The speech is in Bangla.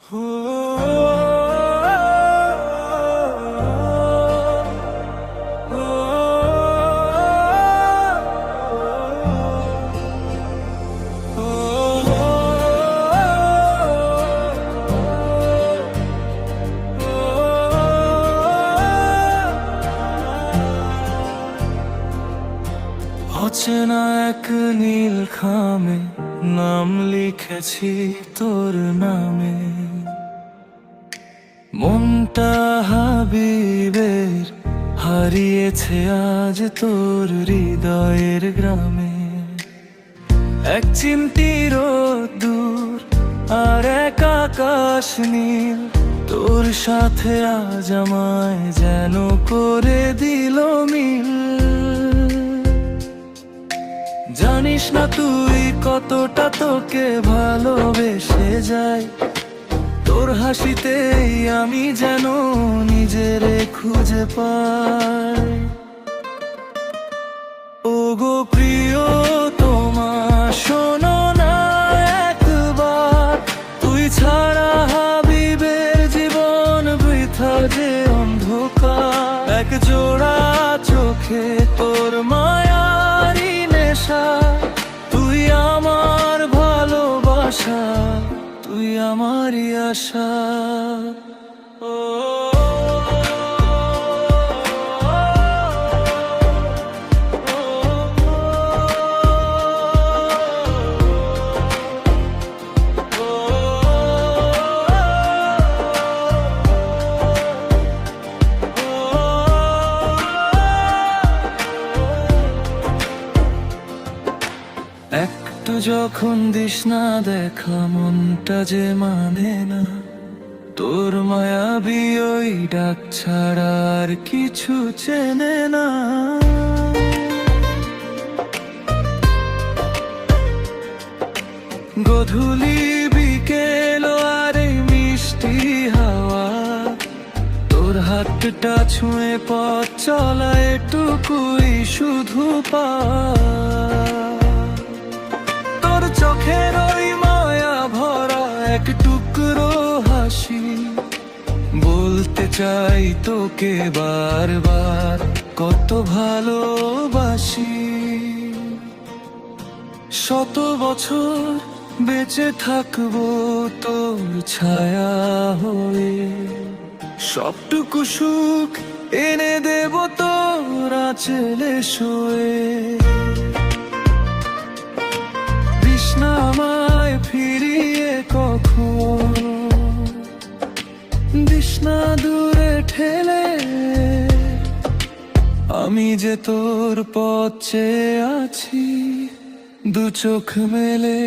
অচেনা এক নীল খামে নাম লিখেছি তোর নামে, মনটা হাবিবের হারিয়েছে আজ তোর হৃদয়ের গ্রামে। এক চিমটি রোদ্দুর আর এক আকাশ নীল, তোর সাথে আজ আমায় যেন করে দিল মিল। জানিস না তুই কতটা তোকে ভালোবেসে যাই, তোর হাসিতেই আমি যেন নিজেরে খুঁজে পাই। ওগো প্রিয়তমা শোনো না একবার, তুই ছাড়া হাবিবের জীবন বৃথা যে অন্ধকার। এক জোড়া চোখে তোর মায়ারি নেশা, তুই আমার ভালোবাসা, তুই আমারই আশা। একটু যখন দিস না দেখা, মনটা যে মানে না, তোর মায়াবী ওই ডাক ছাড়া আর কিছু চেনে না। গধূলি বিকেল আর এই মিষ্টি হাওয়া, তোর হাতটা ছুঁয়ে পথ চলা এটুকুই শুধু পা। তোর চোখের ওই মায়া ভরা এক টুকরো হাসি, বলতে চাই তোকে বারবার কত ভালোবাসি। শত বছর বেঁচে থাকবো তোর ছায়া হয়ে, সবটুকু সুখ এনে দেব তোর আঁচলে শোয়ে। দিস না আমায় ফিরিয়ে কখন, দিস না দূরে ঠেলে, আমি যে তোর পথ চেয়ে আছি দু চোখ মেলে।